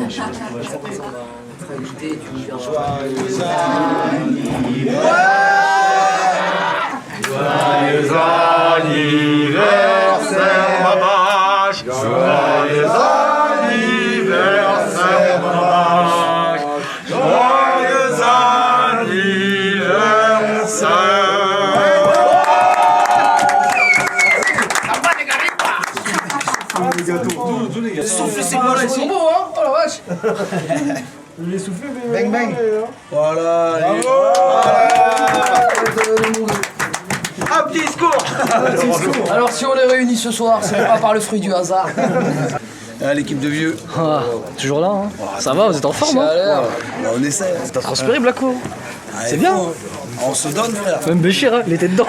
Joyeux anniversaire, ma vache. Joyeux anniversaire, ma vache. Joyeux anniversaire. Souffle, c'est moi, ils sont beaux, hein. Oh la vache. Je l'ai soufflé, mais... Bang bang. Voilà. Un petit discours. Alors si on est réunis ce soir, c'est pas par le fruit du hasard. Ah, l'équipe de vieux. Ah, toujours là, hein. Ça va, vous êtes en forme, hein. On essaie. T'as transpiré, Blacko. C'est bien. On se donne, frère. Même Béchir, hein, il était dedans.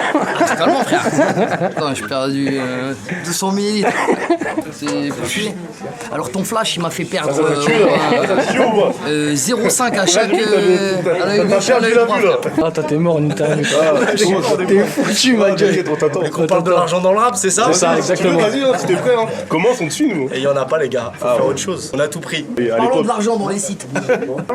Totalement, frère. Attends, j'ai perdu 200 millilitres. C'est foutu. Alors ton flash, il m'a fait perdre 0,5 à chaque... Ah, t'es mort en interview. T'es foutu, ma gueule. On parle de l'argent dans le rap, c'est ça? C'est ça, exactement. Vas-y, c'était prêt, hein. Commence, on te suit, nous. Et il y en a pas, les gars. Faut faire autre chose. On a tout pris. Et à Parlons de l'époque, l'argent dans les sites.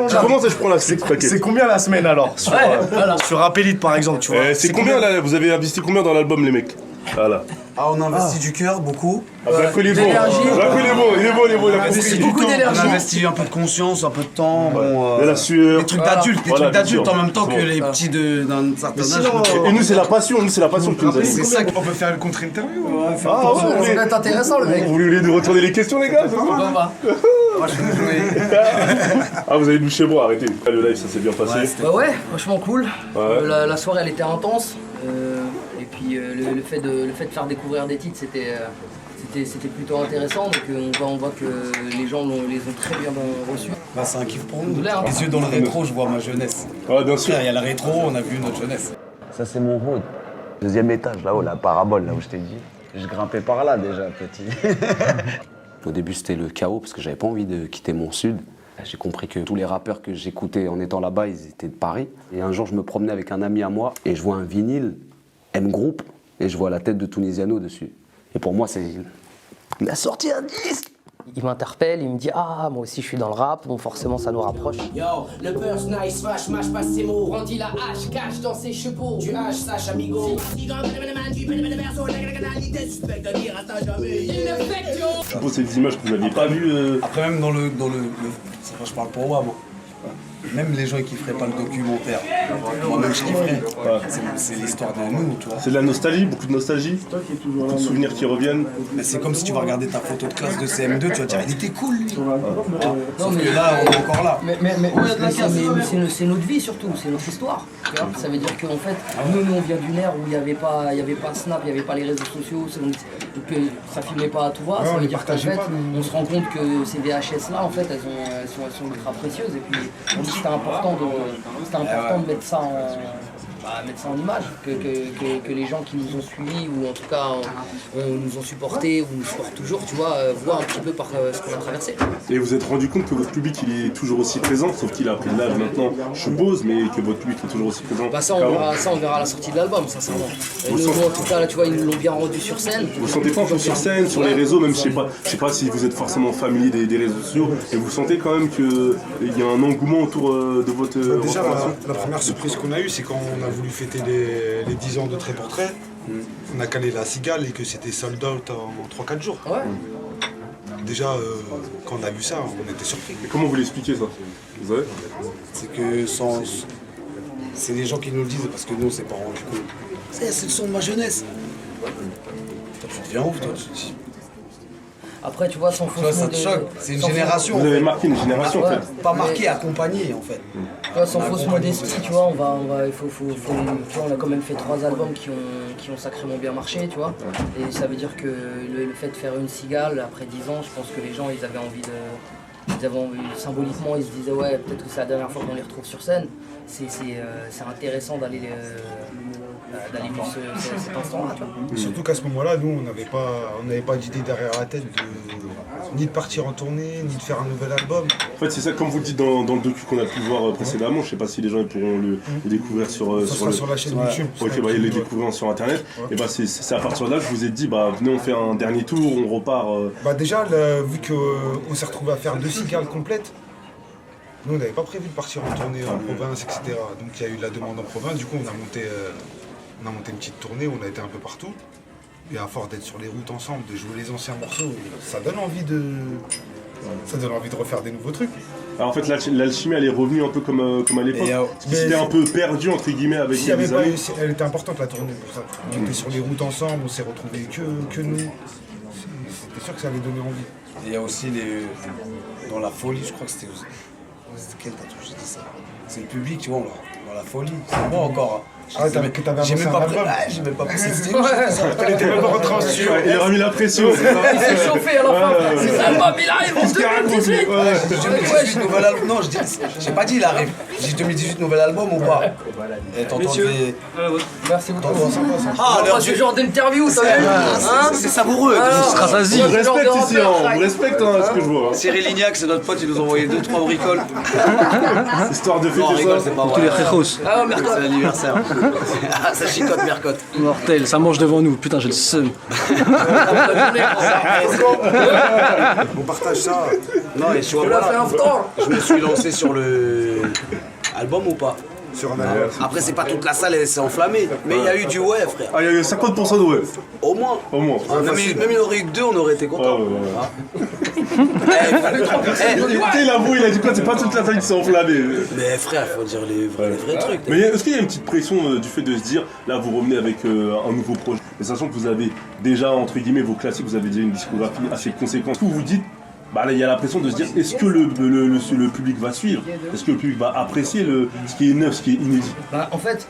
tu commences et je prends la suite, t'inquiète. C'est combien la semaine alors? Sur Rapélite par exemple, tu vois. C'est combien là? Vous avez investi combien dans l'album, les mecs? Voilà. Ah, on investit du cœur, beaucoup. Blacko, il est bon. d'énergie. Blacko, il est bon, il est bon, il est bon. Il a compris. Beaucoup d'énergie. On investit un peu de conscience, un peu de temps. Bon, De la sueur. des trucs d'adultes, des Voilà, trucs d'adultes bien en sûr. même temps que les petits d'un certain âge. Et nous, c'est la passion, qui nous anime. C'est ça On peut faire une contre-interview. Ah, Ça vous va voulez, être intéressant le mec. vous voulez nous retourner les questions, les gars? c'est ça Pourquoi pas? Ah, vous avez douché bon, arrêtez. Le live, ça s'est bien passé. Bah ouais, franchement cool. Ouais. La soirée elle était intense. Et puis le fait de faire découvrir des titres c'était plutôt intéressant. Donc on voit que les gens les ont très bien reçus. Bah, c'est un kiff pour nous. Là, hein. Les yeux dans le rétro, je vois ma jeunesse. Ouais, bien sûr. Frère, il y a la rétro, on a vu notre jeunesse. Ça, c'est mon road. Deuxième étage, là-haut, la parabole, là où je t'ai dit. Je grimpais par là déjà, petit. Au début, c'était le chaos parce que j'avais pas envie de quitter mon sud. J'ai compris que tous les rappeurs que j'écoutais en étant là-bas, ils étaient de Paris. Et un jour, je me promenais avec un ami à moi et je vois un vinyle M Group et je vois la tête de Tunisiano dessus. Et pour moi, c'est... Il a sorti un disque. Il m'interpelle, il me dit ah moi aussi je suis dans le rap, donc forcément ça nous rapproche. Yo, le burst nice, smash, mâche pas ses mots, rendit la hache, cache dans ses chevaux. Du H, sache amigo. Je suppose c'est des images que vous n'aviez pas vues. Après, même dans le c'est pas, je parle pour moi, moi. Même les gens qui feraient pas le documentaire, moi-même je kifferais. C'est l'histoire de nous, tu vois. C'est de la nostalgie, beaucoup de nostalgie, beaucoup de souvenirs qui reviennent. Mais c'est comme si tu vas regarder ta photo de classe de CM2, tu vas te dire il était cool lui. Sauf mais- que là, on est encore là. Mais c'est notre vie surtout, c'est notre histoire. Tu vois, ça veut dire qu'en fait, nous on vient d'une ère où il n'y avait pas Snap, il n'y avait pas les réseaux sociaux, donc ça filmait pas à tout va. Ça veut dire qu'en fait, on se rend compte que ces VHS là, en fait, elles sont ultra précieuses. Et puis on dit que c'était important de mettre ça en image, que les gens qui nous ont suivis ou en tout cas nous ont supportés ou nous supportent toujours, tu vois, voient un petit peu par ce qu'on a traversé. Et vous vous êtes rendu compte que votre public il est toujours aussi présent, sauf qu'il a pris de l'âge maintenant, je suppose, mais que votre public est toujours aussi présent. Bah ça on verra à la sortie de l'album, sincèrement. Nous en tout cas là tu vois ils nous l'ont bien rendu sur scène. Vous sentez pas un peu sur scène, sur les réseaux, même je sais pas si vous êtes forcément familier des réseaux sociaux, mais vous sentez quand même qu'il y a un engouement autour de votre Déjà, représentation. la première surprise qu'on a eue, c'est quand on a voulu fêter les 10 ans de Très Portrait. On a calé la cigale et que c'était sold out en 3-4 jours. Ouais. Déjà, quand on a vu ça, on était surpris. Et comment vous l'expliquez ça? Vous savez? C'est que c'est les gens qui nous le disent parce que nous on s'est pas rendu compte. C'est le son de ma jeunesse. Toi, tu deviens ouf, toi. Après tu vois sans Tu vois, ça te choque. C'est une génération. Vous avez marqué une génération en Ouais. fait. Pas marqué, accompagné en fait. Tu vois, sans fausse modestie, tu vois, tu vois, on a quand même fait 3 albums qui ont sacrément bien marché, tu vois. Et ça veut dire que le fait de faire une cigale après 10 ans, je pense que les gens ils avaient envie symboliquement ils se disaient ouais peut-être que c'est la dernière fois qu'on les retrouve sur scène. C'est intéressant d'aller d'aller vivre cet instant-là. Surtout qu'à ce moment-là, nous, on n'avait pas d'idée derrière la tête ni de partir en tournée, ni de faire un nouvel album. En fait, c'est ça, comme vous le dites dans le docu qu'on a pu voir précédemment, je sais pas si les gens pourront le découvrir sur la chaîne YouTube. Ok, ils le découvriront sur internet. Et bah, c'est à partir de là que je vous ai dit, bah, venez, on fait un dernier tour, on repart. Déjà, vu qu'on s'est retrouvé à faire 2 cigales complètes, nous, on n'avait pas prévu de partir en tournée en province, etc. Donc, il y a eu de la demande en province. Du coup, on a monté une petite tournée, on a été un peu partout. Et à force d'être sur les routes ensemble, de jouer les anciens morceaux, ça donne envie de refaire des nouveaux trucs. Alors en fait, l'alchimie, elle est revenue un peu comme à l'époque. C'était un peu perdu, entre guillemets, avec les années. Elle était importante, la tournée, pour ça. On était sur les routes ensemble, on s'est retrouvés que nous. C'était sûr que ça allait donner envie. Et il y a aussi dans la folie, je crois que c'était quel tatouage j'ai dit ça? C'est le public, tu vois, dans la folie. C'est moi encore. Ah, t'avais j'ai même avancé pas un album. j'ai même pas passé. Elle était même pas rentrée en studio. Il a remis la pression. Il s'est chauffé à la fin. C'est l'album, il arrive en 2018. 2018, nouvel album. Non, j'ai pas dit il arrive. J'ai dit 2018, nouvel album ou pas? Et t'entends des... Merci beaucoup. Ah, Oh, ce genre d'interview, ça c'est savoureux. Rassasie. On respecte ici, on respecte ce que je vois. Cyril Lignac, c'est notre pote, il nous a envoyé 2-3 bricoles. Histoire de Non, fêter rigole, ça. c'est pas Tous les vrai. fréros. Ah, mercredi. C'est l'anniversaire. Ah, ça chicote, mercote. Mortel, ça mange devant nous. Putain, j'ai le seum. On partage ça. Non, et tu vois, Tu l'as fait voilà, un score. je me suis lancé sur le album ou pas? Sur un album. Après, c'est pas toute la salle, elle s'est enflammée. Mais il y a eu du ouais, frère. Ah, il y a eu 50% de ouais. Au moins. Au moins. Ah, même il y en aurait eu que 2, on aurait été contents. Il avoue, il a dit quoi? C'est pas toute la salle qui s'est enflammée. Mais frère, faut dire les vrais trucs. Mais est-ce qu'il y a une petite pression du fait de se dire, là vous revenez avec un nouveau projet, et sachant que vous avez déjà, entre guillemets, vos classiques, vous avez déjà une discographie assez conséquente, vous vous dites, bah là il y a la pression de se dire, est-ce que le public va suivre? Est-ce que le public va apprécier ce qui est neuf, ce qui est inédit? Bah, en fait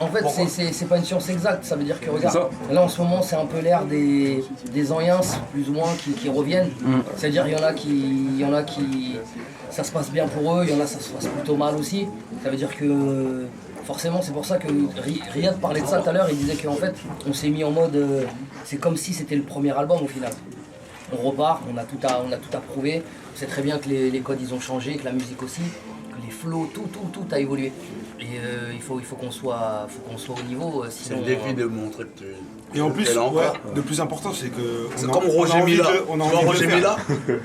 c'est pas une science exacte, ça veut dire que regarde, C'est là en ce moment c'est un peu l'ère des anciens, plus ou moins, qui reviennent. C'est-à-dire il y en a qui ça se passe bien pour eux, il y en a ça se passe plutôt mal aussi. Ça veut dire que forcément c'est pour ça que Riyad parlait de ça tout à l'heure, il disait qu'en fait on s'est mis en mode, c'est comme si c'était le premier album au final. On repart, on a tout à prouver. On sait très bien que les codes ils ont changé, que la musique aussi, que les flows, tout a évolué. Et il faut qu'on soit au niveau. C'est Sinon, le défi de montrer que tu Et en plus, es là encore. le plus important, c'est que. C'est comme Roger Mila. Tu vois Roger Mila. Mila,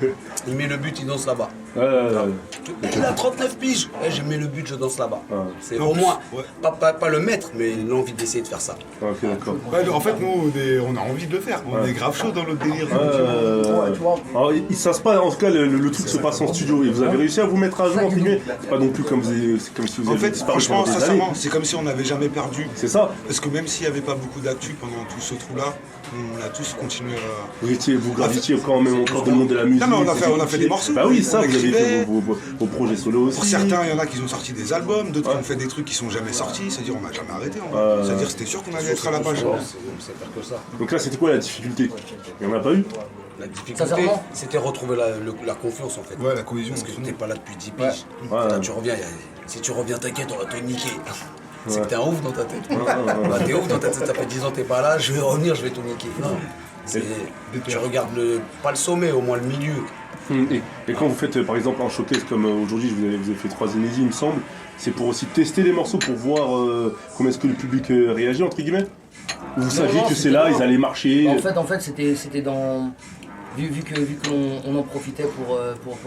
il met le but, il danse là-bas. Il a 39 piges. Je mets le but, je danse là-bas. C'est En au plus, moins, ouais. pas le mettre, mais l'envie d'essayer de faire ça. Ok, d'accord. En fait, nous, on a envie de le faire. On est grave chaud dans notre délire. Alors, ça se passe, en tout cas, le truc se passe en studio, et vous avez réussi à vous mettre à jour, entre guillemets. C'est pas non plus comme si vous En aviez fait, disparu franchement, pendant des années. sincèrement, c'est comme si on n'avait jamais perdu. C'est ça. Parce que même s'il n'y avait pas beaucoup d'actu pendant tout ce trou-là, on a tous continué à. Vous gravitiez quand même encore dans le monde de la musique. Non, mais on a fait des morceaux. Bah oui, ça, On vous avez écrivait. fait vos projets solo aussi. Pour certains, il y en a qui ont sorti des albums, d'autres qui ont fait des trucs qui sont jamais sortis, c'est-à-dire on n'a jamais arrêté. C'est-à-dire c'était sûr qu'on allait être à la page. C'est faire que ça. Donc là, c'était quoi la difficulté? Il n'y en a pas eu? La difficulté, Sincèrement c'était retrouver la confiance en fait. Ouais, la cohésion. Parce que t'es pas là depuis 10 piges. Ouais. Là, tu reviens, si tu reviens, t'inquiète, on va te niquer. C'est que t'es un ouf dans ta tête. Bah, t'es ouf dans ta tête, ça fait 10 ans t'es pas là, je vais revenir, je vais tout niquer. Non. Tu regardes pas le sommet, au moins le milieu. Et quand vous faites par exemple un showcase comme aujourd'hui, vous avez fait 3 inédits, il me semble, c'est pour aussi tester les morceaux pour voir comment est-ce que le public réagit, entre guillemets? Ou vous saviez que c'est là, ils allaient marcher? En fait c'était dans. Vu qu'on en profitait pour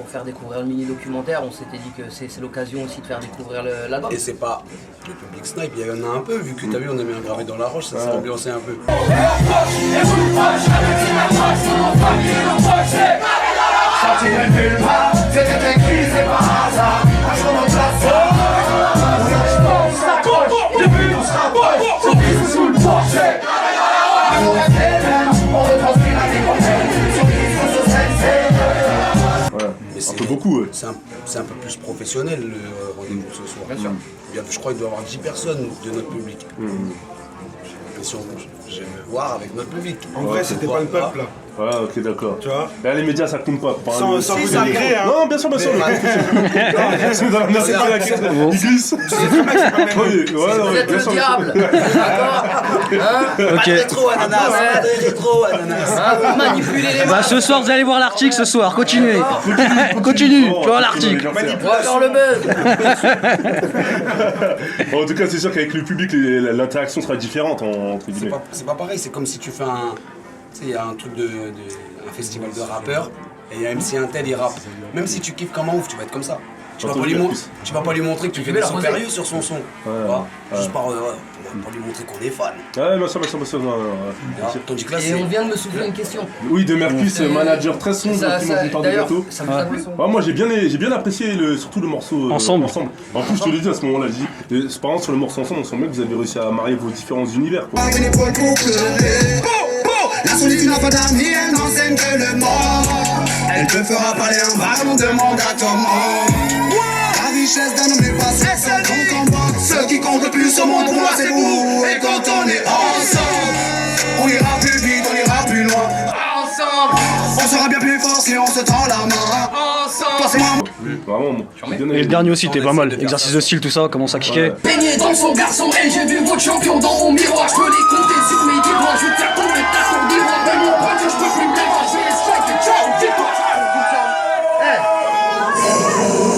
faire découvrir le mini-documentaire, on s'était dit que c'est l'occasion aussi de faire découvrir l'album. Et c'est pas le public snipe, il y en a un peu, vu que t'as vu, on a mis un gravé dans la roche, ça s'est ambiancé un peu. Un peu beaucoup, ouais. C'est un peu plus professionnel le rendez-vous de ce soir. Bien sûr. Je crois qu'il doit y avoir 10 personnes de notre public. Et si on j'aime voir avec notre public. En vrai, c'était pas le peuple là. Voilà, ok, d'accord. Tu vois. Là, les médias, ça compte pas. Sans vous dénigrer, hein. Non, bien sûr, bien sûr. C'est dans la merde, c'est pas la question. Il glisse. Oui, Vous êtes le diable. D'accord. Pas de rétro, ananas. Pas de rétro, ananas. Manipuler les Bah masses. ce soir vous allez voir l'article ce soir, continuez. Continue, tu vas voir l'article. On va faire le buzz. En tout cas, c'est sûr qu'avec le public, l'interaction sera différente, entre guillemets. C'est pas pareil, c'est comme si tu fais un. Tu sais, il y a un truc un festival de rappeurs, et il y a MC Intel, il rappe. Même si tu kiffes comme un ouf, tu vas être comme ça. Tu vas pas lui montrer que tu fais des sons sérieux sur son son. Juste par. Pour lui montrer qu'on est fan. Ouais, bien sûr. Tandis que là, Et on vient de me souffler une question. Oui, de Mercus, manager très sombre qui m'a parle de D'ailleurs, gâteau. ça me fait Moi j'ai bien apprécié surtout le morceau Ensemble. En plus je te l'ai dit à ce moment-là, j'ai dit, par exemple sur le morceau Ensemble, on sent bien que vous avez réussi à marier vos différents univers quoi. La solitude n'a pas d'amis, elle n'enseigne que le mort. Elle te fera parler un ballon de mandatement. La richesse d'un homme n'est pas son compte en banque. Ce qui compte le plus au monde pour moi c'est vous. Et quand on est ensemble, on ira plus vite, on ira plus loin. Ensemble, on sera bien plus fort si on se tend la main. Ensemble. Vraiment, j'ai bien aimé. Et le dernier aussi, t'es pas mal. Exercice de style, tout ça, comment ça kickait. Baigné dans son garçon, et j'ai vu votre champion dans mon miroir. Je peux les compter sur mes doigts, je vais faire tomber ta son d'ivoire. Mais mon pote, je peux plus me défendre, je vais les strike, ciao, dis-toi.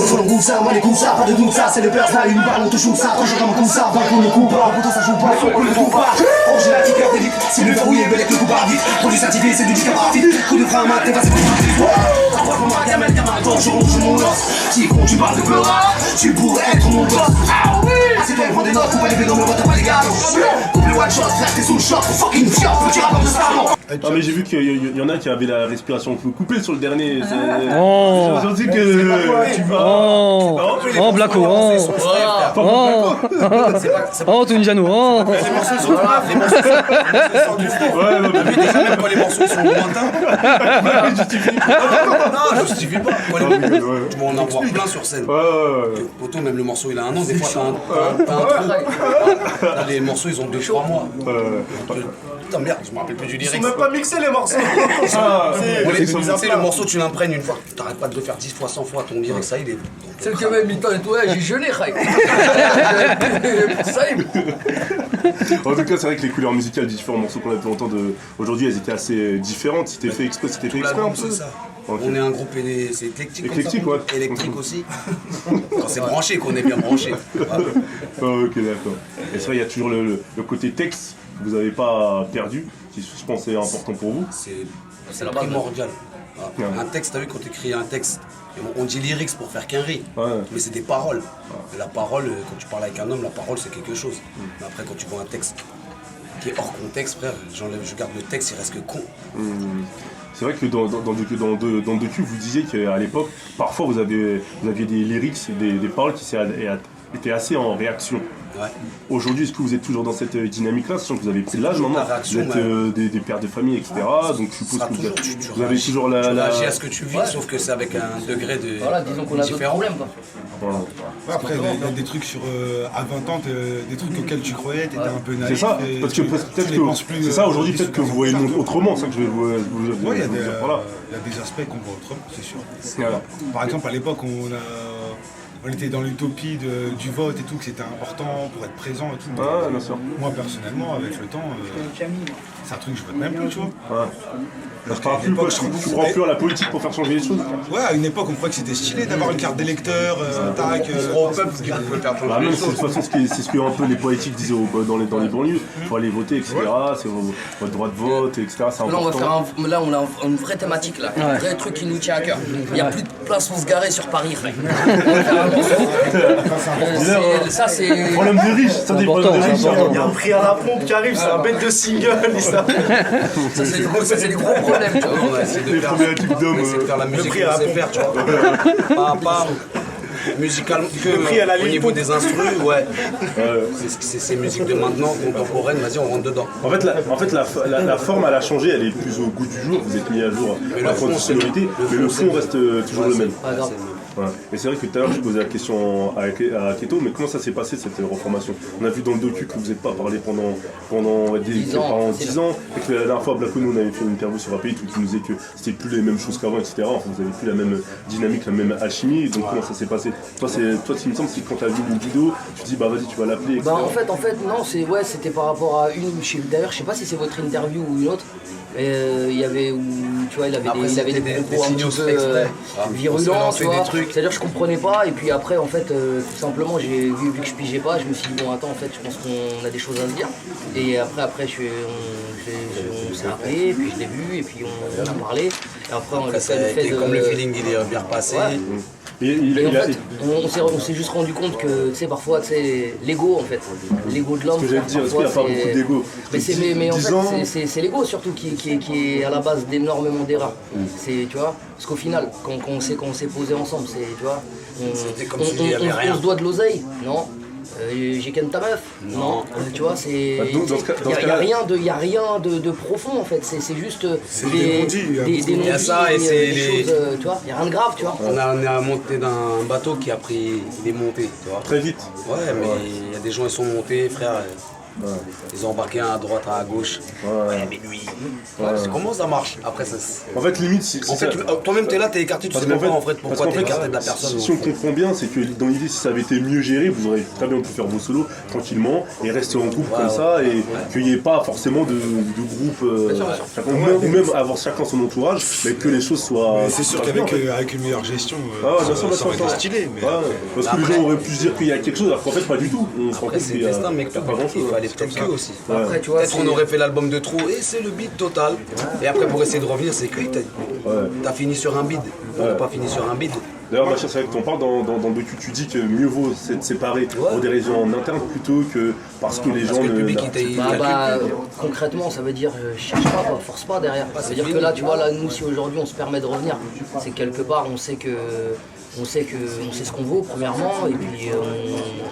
Faut le goût ça, moi les coups ça, pas de doute ça, c'est le peur ça, une balle on te shoot ça, quand je comme comme ça, balcon ne coupe pas, pourtant ça joue pas, faut qu'on ne trouve pas. Oh j'ai la ticker d'élite, c'est le verrouillé, belek le coup par vite, produit certifié, c'est du disque rapide, coup de frein à main, t'es passé pour un après pour moi, gamelle, gamin, quand je ronge mon os, si con tu parles de peur, tu pourrais être mon boss. Ah oui, c'est toi, prends des notes, faut pas les pédants, mais t'as pas les gars, coupe le one shot, frère, t'es sous le choc, fucking fiop, petit rapport de salon. Ah mais j'ai vu qu'il y en a qui avaient la respiration coupée sur le dernier. Oh. J'ai dit que tu vas. Oh, Blacko, oh, Tunisiano, oh. Les morceaux sont du front. Ouais, non, mais Déjà, même quand les morceaux sont lointains. Non, je justifie pas. Tu vas en avoir plein sur scène. Poto, même le morceau il a un an, des fois t'as un trou. Là, les morceaux ils ont 2-3 mois. Putain merde, je me rappelle plus du lyrics. Ils sont même pas mixés les morceaux. Tu sais, le morceau tu l'imprègnes une fois. T'arrêtes pas de le faire 10 fois, 100 fois, ton lyrics ça il est. C'est le que même mi-temps et tout, j'ai gelé, Ray. Ça y est. En tout cas, c'est vrai que les couleurs musicales des différents morceaux qu'on a pu entendre aujourd'hui, elles étaient assez différentes. C'était fait exprès, c'était fait exprès un peu. C'est ça. Ok. On est un groupe c'est éclectique. Éclectique, comme ça, ouais. Électrique aussi. Quand c'est branché, qu'on est bien branché. Ok, d'accord. Et ça, il y a toujours le côté texte que vous n'avez pas perdu, qui je pense est important pour vous. C'est primordial. Voilà. Un texte, t'as vu, quand t'écris un texte, on dit lyrics pour faire qu'un riz, mais c'est des paroles. Et la parole, quand tu parles avec un homme, la parole c'est quelque chose. Mais après, quand tu vois un texte qui est hors contexte, frère, je garde le texte, il reste que con. C'est vrai que dans Docu, vous disiez qu'à l'époque, parfois vous aviez des lyrics, des paroles qui étaient assez en réaction. Ouais. Aujourd'hui, est-ce que vous êtes toujours dans cette dynamique-là, sachant que vous avez pris l'âge maintenant, vous êtes des pères de famille, etc. Donc je suppose que vous avez toujours Tu réagis à ce que tu vis, sauf que c'est avec un degré de. Voilà, disons qu'on a d'autres problèmes, quoi. Voilà. Après, il y a des trucs à 20 ans, des trucs auxquels tu croyais, t'étais un peu naïf. C'est ça, parce que peut-être que c'est ça aujourd'hui, peut-être que vous voyez le monde autrement, c'est ça que je vais vous dire. Oui, il y a Voilà. des aspects qu'on voit autrement, c'est sûr. Voilà. Par exemple, à l'époque, on était dans l'utopie du vote et tout, que c'était important pour être présent et tout. Ah, bien sûr. Moi, personnellement, avec le temps, c'est un truc que je vote même plus, tu vois. Ouais. Je parle plus, quoi, je comprends plus à la politique pour faire changer les choses. Ouais, à une époque, on croyait que c'était stylé d'avoir une carte d'électeur, tac. Au peuple qui peut faire Bah, même, de toute façon, c'est ce que un peu les politiques disaient dans les banlieues. Il faut aller voter, etc. C'est votre droit de vote, etc. C'est Là, on va important. faire on a une vraie thématique là, un vrai truc qui nous tient à cœur. Il n'y a plus de place pour se garer sur Paris. Ray. On va faire un morceau. Ça, c'est. Problème des riches, ça des problèmes des riches. Il y a un prix à la pompe qui arrive, c'est un bête de single. Ça, c'est des gros problèmes, tu vois. On va essayer de Les faire, problématiques d'hommes. on va essayer de faire la musique qu'on sait faire, tu vois. Pas musicalement que au niveau des instrus, ouais. C'est ces musiques de maintenant, contemporaines, vas-y, on rentre dedans. En fait, la forme, elle a changé, elle est plus au goût du jour. Vous êtes mis à jour Mais la le fond, sonorité, mais le fond reste toujours le même. Pas grave. Ouais. Et c'est vrai que tout à l'heure je posais la question à Keto, mais comment ça s'est passé cette reformation? On a vu dans le docu que vous n'êtes pas parlé pendant 10 ans, et que la dernière fois Blacko, nous on avait fait une interview sur API où tu nous disait que c'était plus les mêmes choses qu'avant, etc. Enfin, vous n'avez plus la même dynamique, la même alchimie, donc comment ça s'est passé? Toi, il me semble que quand tu as vu une vidéo, tu te dis bah vas-y tu vas l'appeler, etc. Bah en fait non, c'était par rapport à une, d'ailleurs je sais pas si c'est votre interview ou une autre, il y avait où tu vois il avait des propos un petit peu virulents, tu vois, c'est-à-dire je comprenais pas et puis après en fait tout simplement j'ai vu que je pigeais pas, je me suis dit bon attends en fait je pense qu'on a des choses à se dire et après on s'est appelé, puis je l'ai vu et puis on a parlé et après on a fait le fait comme le feeling il est bien repassé. Ouais. Et en fait, on s'est juste rendu compte que, tu sais, parfois, c'est l'ego, en fait. L'ego de l'homme. Ce que j'allais dire, est-ce qu'il n'y a pas beaucoup d'ego? Mais en fait, c'est l'ego surtout qui est à la base d'énormément d'erreurs. C'est, tu vois, parce qu'au final, quand on s'est posé ensemble, c'est, tu vois, on se doit de l'oseille, non? J'ai ken ta meuf. Non. Tu vois, c'est. Il n'y a rien de profond en fait. C'est juste des non-dits, ça et c'est des choses. Tu vois, il n'y a rien de grave, tu vois. On est monté d'un bateau qui a pris. Il est monté, tu vois. Très vite. Ouais, mais il y a des gens, ils sont montés, frère. Ouais. Ils ont embarqué à droite, à gauche. Ouais, mais lui. Comment ça marche? Après, ça. En fait, limite, toi-même, t'es là, t'es écarté, tu sais même pas en fait pourquoi t'es écarté de la personne. Si on comprend bien, c'est que dans l'idée, si ça avait été mieux géré, vous auriez très bien pu faire vos solos tranquillement et rester en groupe comme ça et qu'il n'y ait pas forcément de groupe. Ou même avoir chacun son entourage, mais que les choses soient. C'est sûr qu'avec une meilleure gestion, ça aurait été stylé. Parce que les gens auraient pu se dire qu'il y a quelque chose, alors qu'en fait, pas du tout. Après, c'est destin, mec, pas grand-chose. Peut-être que aussi. Après, tu vois, peut-être qu'on aurait fait l'album de trop et c'est le beat total. Et après pour essayer de revenir, c'est que t'as fini sur un bide. On n'a pas fini sur un bide. D'ailleurs, Bachir, c'est vrai que t'en parles dans le docu, tu dis que mieux vaut s'être séparé pour des raisons en interne plutôt que parce que les gens concrètement, ça veut dire cherche pas, force pas derrière. Ça veut dire que là, tu vois, là, nous, si aujourd'hui on se permet de revenir, c'est quelque part, on sait ce qu'on vaut premièrement et puis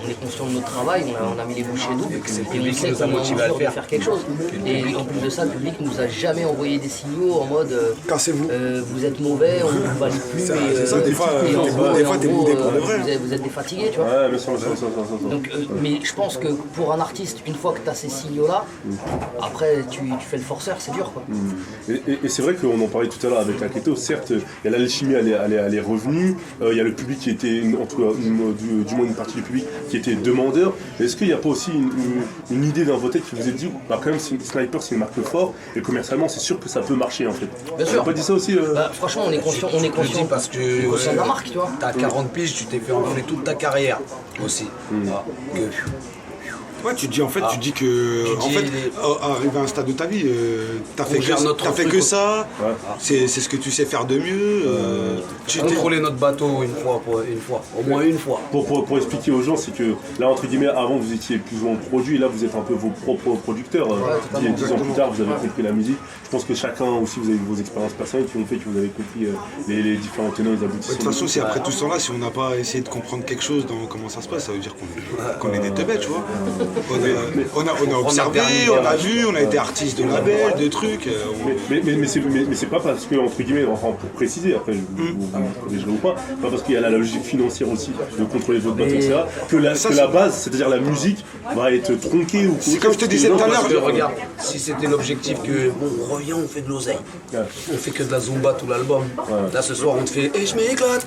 on est conscient de notre travail, on a mis les bouchées doubles et on sait qu'on a motivé à faire quelque chose. Et en plus de ça, le public nous a jamais envoyé des signaux en mode cassez-vous, vous êtes mauvais, on ne vous valide plus. C'est ça, des fois t'es boudé pour de vrai. Vous êtes des fatigués, tu vois. Ouais, mais ça. Donc, mais je pense que pour un artiste, une fois que tu as ces signaux-là, après tu fais le forceur, c'est dur quoi. Et c'est vrai qu'on en parlait tout à l'heure avec Aketo, certes, il y a l'alchimie, elle est revenue. Il y a le public qui était, en tout cas, du moins une partie du public qui était demandeur. Est-ce qu'il n'y a pas aussi une idée dans votre tête qui vous a dit, bah quand même Sniper c'est une marque forte et commercialement c'est sûr que ça peut marcher en fait. Bien sûr. Vous n'avez pas dit ça aussi franchement on est conscient parce que de la marque, tu vois. T'as 40 piges, tu t'es fait envoler toute ta carrière aussi. Ouais, tu dis que arrivé à un stade de ta vie, t'as fait que ça, c'est ce que tu sais faire de mieux. Tu contrôlé notre bateau une fois, au moins une fois. Pour expliquer aux gens, c'est que là entre guillemets avant vous étiez plus ou moins produit, et là vous êtes un peu vos propres producteurs. 10 ans plus tard vous avez compris la musique. Je pense que chacun aussi vous avez vos expériences personnelles qui ont fait que vous avez compris les différents tenants et les aboutissants. De toute façon, si après tout ce temps là, si on n'a pas essayé de comprendre quelque chose dans comment ça se passe, ça veut dire qu'on est des teubés, tu vois. On a observé, on a vu, on a été artiste de label, de trucs. Mais c'est pas parce que, entre guillemets, enfin pour préciser, après vous corrigerez ou pas parce qu'il y a la logique financière aussi de contrôler votre bateau, etc. Que la base, c'est-à-dire la musique, va être tronquée ou c'est comme je te disais tout à l'heure. Regarde, si c'était l'objectif que on revient, on fait de l'oseille, on fait que de la zumba tout l'album. Là ce soir on te fait et je m'éclate.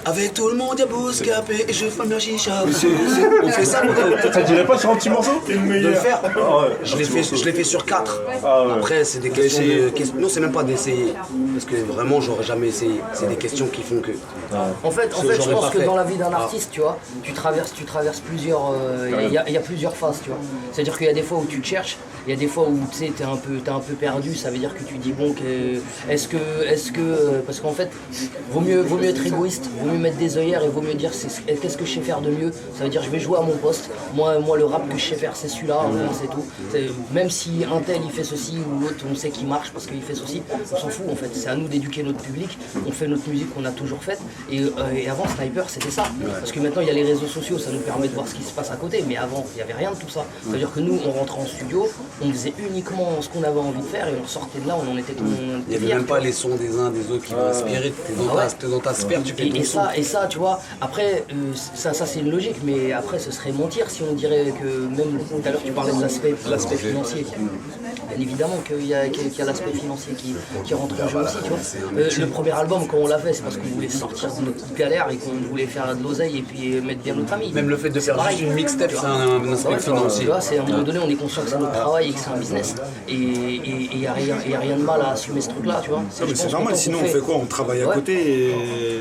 Avec tout le monde, y'a Bouscapé et je fume la chicha. On fait ça, ça dirait pas sur un petit morceau de le faire. Je l'ai fait sur 4. Après, c'est des questions de... Non, c'est même pas d'essayer. Parce que vraiment, j'aurais jamais essayé. C'est des questions qui font que... En fait, je pense que dans la vie d'un artiste, tu vois, tu traverses plusieurs... Il y a plusieurs phases, tu vois. C'est-à-dire qu'il y a des fois où tu te cherches, il y a des fois où tu sais, t'es un peu perdu. Ça veut dire que tu dis, bon, est-ce que... Parce qu'en fait, vaut mieux être égoïste, vaut mieux mettre des œillères et vaut mieux dire qu'est-ce que je sais faire de mieux. Ça veut dire je vais jouer à mon poste. Moi le rap que je sais faire c'est celui-là, c'est tout. Même si un tel il fait ceci ou l'autre on sait qu'il marche parce qu'il fait ceci, on s'en fout en fait. C'est à nous d'éduquer notre public. On fait notre musique qu'on a toujours faite. Et avant Sniper c'était ça. Parce que maintenant il y a les réseaux sociaux, ça nous permet de voir ce qui se passe à côté. Mais avant il n'y avait rien de tout ça. Ça veut dire que nous on rentrait en studio, on faisait uniquement ce qu'on avait envie de faire et on sortait de là, on en était. Il n'y avait même pas les sons des uns des autres qui m'ont inspiré. T'es dans ta sphère. faire, tu payes ton son. Et ça, tu vois, après, ça c'est une logique, mais après, ce serait mentir si on dirait que, même tout à l'heure, tu parlais de l'aspect financier. Bien évidemment qu'il y a l'aspect financier qui rentre en jeu aussi, tu vois. Le premier album, quand on l'a fait, c'est parce qu'on voulait sortir de notre galère et qu'on voulait faire de l'oseille et puis mettre bien notre famille. Même le fait de faire juste une mixtape, c'est un aspect financier. Tu vois, à un moment donné, on est conscient que c'est notre travail et que c'est un business. Et il n'y a rien de mal à assumer ce truc-là, tu vois. C'est normal, sinon on fait quoi? On travaille à côté et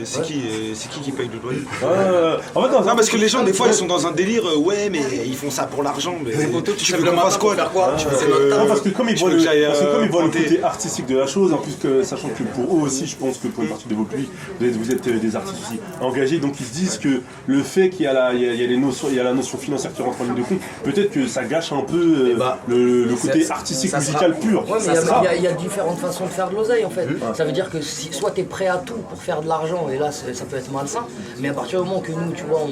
c'est qui paye le loyer? Non, parce que les gens, des fois, ils sont dans un délire, ouais, mais ils font ça pour l'argent. Mais tu veux qu'on fasse quoi? Parce que comme ils voient le côté artistique de la chose, en plus que sachant que pour eux aussi, je pense que pour une partie de vos publics, vous êtes des artistes aussi engagés, donc ils se disent que le fait qu'il y a la notion financière qui rentre en ligne de compte, peut-être que ça gâche un peu le côté artistique, musical pur. Ouais, mais il y a différentes façons de faire de l'oseille en fait. Ça veut dire que soit tu es prêt à tout pour faire de l'argent, et là ça peut être malsain, mais à partir du moment que nous, tu vois,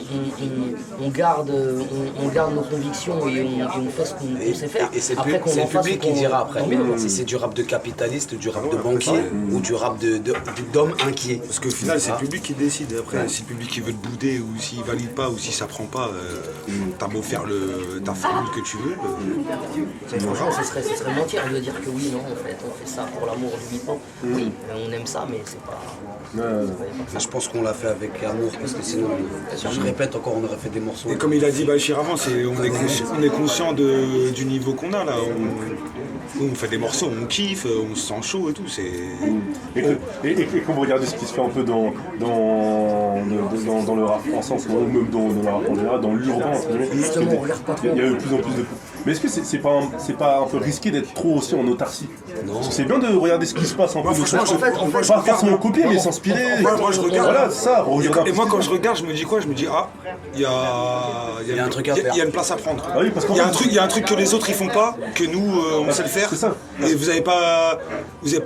on garde nos convictions et on fait ce qu'on sait faire. Et c'est le public qui dira après. Si c'est du rap de capitaliste, du rap de banquier ou du rap d'homme inquiet. Parce qu'au final, c'est le public qui décide. Après, si le public qui veut te bouder ou s'il valide pas ou si ça prend pas, t'as beau faire ta formule que tu veux. Franchement, ce serait mentir de dire que oui, non, en fait, on fait ça pour l'amour du hip-hop. Oui, on aime ça, mais c'est pas. Je pense qu'on l'a fait avec amour parce que sinon, je répète encore, on aurait fait des morceaux. Et comme il a dit Bachir avant, on est conscient du niveau qu'on a là. On fait des morceaux, on kiffe, on se sent chaud et tout. Et quand vous regardez ce qui se fait un peu dans le rap français en ce moment, même dans le rap en général, dans l'urbain, il y a de plus en plus de. Mais est-ce que c'est pas un peu risqué d'être trop aussi en autarcie? Parce que c'est bien de regarder ce qui se passe un peu de ça. Pas forcément copier, mais s'inspirer. Moi je regarde. Voilà, ça. Et moi quand je regarde, je me dis quoi? Je me dis il y a un truc à faire. Il y a une place à prendre. Ah oui, parce il y a un truc que les autres ils font pas, que nous on sait le faire. C'est ça. Et vous avez pas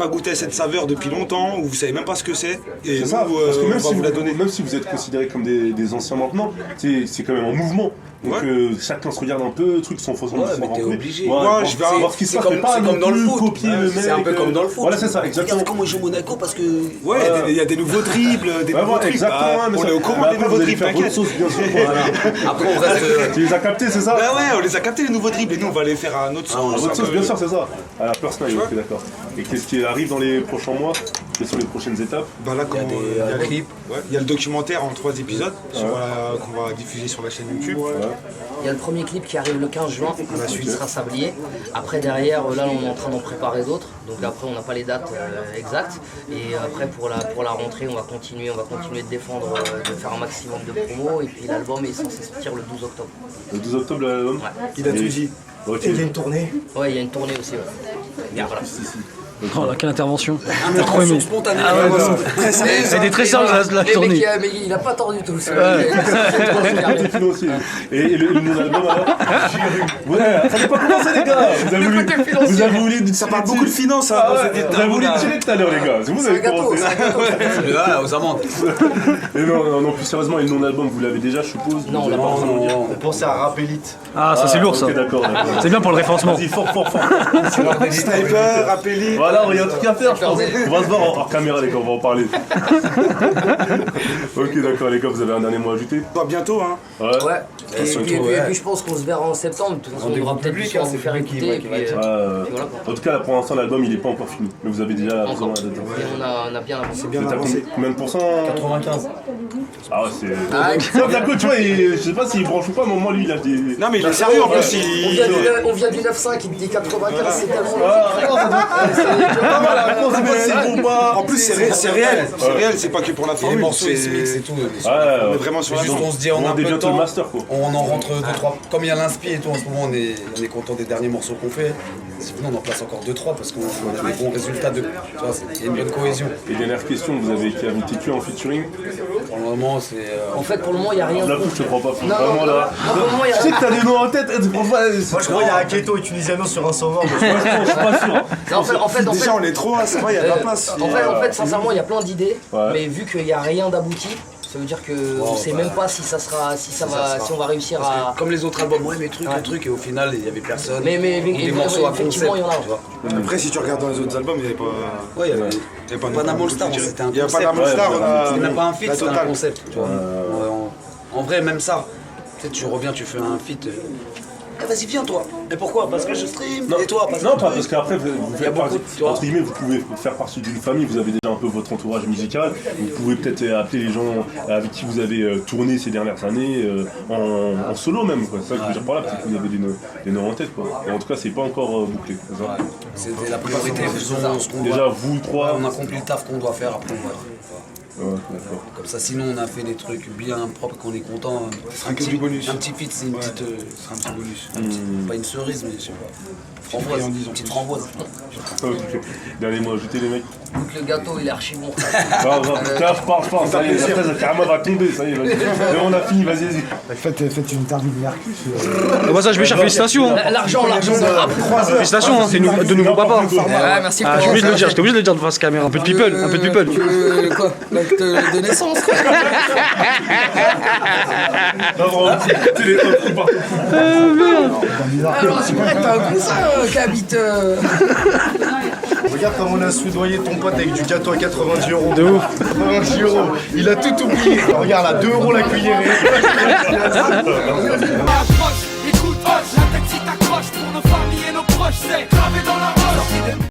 goûté à cette saveur depuis longtemps, ou vous savez même pas ce que c'est. Et nous, parce que on va vous la donner. même si vous êtes considérés comme des anciens maintenant, c'est quand même un mouvement. Donc chacun se regarde un peu, trucs sont fausses. Ouais, mais t'es obligé. Moi, je vais voir ce qui se passe, mais pas comme dans le foot. Copier le mec. C'est un peu comme dans le foot. Voilà, c'est ça, exactement. Regarde comment il joue Monaco parce que. Ouais, il y a des nouveaux dribbles, des nouveaux trucs. On est au courant des nouveaux dribbles, t'inquiète. Après, on reste. Tu les as captés, c'est ça? Bah ouais, on les a captés les nouveaux dribbles et nous on va les faire à notre sauce. À votre sauce, bien sûr, c'est ça. À la personnelle, ok, d'accord. Et qu'est-ce qui arrive dans les prochains mois? Quelles sont les prochaines étapes? Bah là, il y a des clips. Il y a le documentaire en 3 épisodes qu'on va diffuser sur la chaîne YouTube. Il y a le premier clip qui arrive le 15 juin, qui sera Sablier. Après derrière, là on est en train d'en préparer d'autres, donc après on n'a pas les dates exactes. Et après pour la rentrée on va continuer de défendre, de faire un maximum de promos. Et puis l'album est censé sortir le 12 octobre. Le 12 octobre l'album? Ouais. Il a tout dit. Okay. Et il y a une tournée? Ouais, il y a une tournée aussi. Ouais. Bien, voilà. Oh là, quelle intervention! Intervention spontanée. C'était très sérieuse la tournée. Mais il a pas tort du tout. Et le nouvel album alors? Ouais, fallait pas commencer les gars! Vous avez voulu ça parle beaucoup de finances, hein. Vous avez voulu tirer tout à l'heure les gars! Vous avez commencé. Là, aux amandes. Et non, plus sérieusement, et le nom-album, vous l'avez déjà, je suppose? Non, on l'a pas encore dit. On pensait à Rap Elite. Ah, ça c'est lourd ça! Ok, d'accord. C'est bien pour le référencement. Vas-y, fort. Sniper, Rap Elite. Voilà, il y a un truc à faire, je pense. On va se voir hors caméra, les gars, on va en parler. Ok, d'accord, les gars, vous avez un dernier mot à ajouter? Pas bientôt, hein. Ouais. Et puis je pense qu'on se verra en septembre. De toute façon, on aura peut-être plus à vous faire écouter. En tout cas, là, pour l'instant, l'album il est pas encore fini. Mais vous avez déjà la encore. On a bien avancé. Bien avancé. Combien de pourcents? 95. Ah ouais, c'est. Ça, Daco, tu vois, je sais pas s'il branche ou pas, mais moi, lui, il a des. Non, mais il est sérieux en plus. On vient du 9-5, il me dit 95, c'est tellement. En plus, c'est réel. C'est réel, c'est pas que pour la Les formule. morceaux, ils se mixent et tout. On est vraiment sur la Juste, on se dit, on a un peu de bientôt le temps. master, quoi. On en rentre 2-3. Comme il y a l'inspi et tout, en ce moment, on est content des derniers morceaux qu'on fait. Sinon, on en place encore 2-3 parce qu'on a des bons résultats. Tu vois, il y a une bonne cohésion. Et dernière question, vous avez qui avez TQ en featuring? Pour le moment, c'est. En fait, pour le moment, il n'y a rien. La coupe, je te prends pas. Non, Vraiment là. pour le moment, il y a Je sais que t'as des noms en tête, tu prends pas. Moi je crois qu'il y a un Keto et Tunisiano sur un sauveur. Je suis pas sûr. En fait, Déjà, on est trop, ça va, il y a de la place. En fait, sincèrement, il y a plein d'idées, Ouais. mais vu qu'il n'y a rien d'abouti, Ça veut dire que on sait même pas si ça sera, si on va réussir Parce à. que comme les autres albums, ouais, mes trucs, le truc, et au final, il y avait personne. Mais des morceaux à concept. effectivement, il y en a. Tu vois. Après, si tu regardes dans les autres albums, il n'y avait pas. Ouais, il y avait pas d'Amol Star, c'était un Il n'y a pas concept. d'Amol Star, on a. C'était même pas un feat, la c'était un totale. concept. Tu vois. En vrai, même ça. Tu sais, tu reviens, tu fais un feat. Eh, vas-y, viens toi. Et pourquoi? Parce que je stream. Non, et toi? Parce non, que pas parce qu'après, vous Il y a faites beaucoup partie, de- tu vois. entre guillemets, vous pouvez faire partie d'une famille, vous avez déjà un peu votre entourage musical, vous pouvez peut-être appeler les gens avec qui vous avez tourné ces dernières années en solo même, quoi. C'est ça que je veux dire par là, peut-être que vous avez des noms en tête, quoi. Et en tout cas, c'est pas encore bouclé. C'est ça. c'était la priorité. Faisons ce qu'on Déjà, doit. vous trois. On accomplit le taf qu'on doit faire, après on va. Ouais, d'accord. Comme ça, sinon on a fait des trucs bien propres, qu'on est content. Un que du bonus. Un petit feat, c'est une petite. Ce sera un petit bonus. Pas une cerise, mais je sais pas. Framboise, friandise en petite plus. framboise. Ok. Dernier mot ajouté, les mecs. Donc le gâteau il est archi bon. Grave, je pars, ça y est, après, ça carrément va tomber, ça y est, vas-y. Mais on a fini, vas-y. Faites une interview de Mercus. Au passage, je vais cher, félicitations. Hein. L'argent de rap. Félicitations, hein, de nouveau papa. Ouais, merci pour Ah, j'étais obligé de le dire devant cette caméra. Un peu de people, un peu de people. Quoi l'acte de naissance quoi. Non, vraiment, tu les autres partout. Alors c'est vrai que t'as un coup ça qui habite. Regarde comme on a soudoyé ton pote avec du gâteau à 90 €. De ouf. 90 €. Il a tout oublié. Regarde là, 2 € la cuillerée. Écoute, hoche, la tête si t'accroches pour nos familles et nos proches, c'est gravé dans la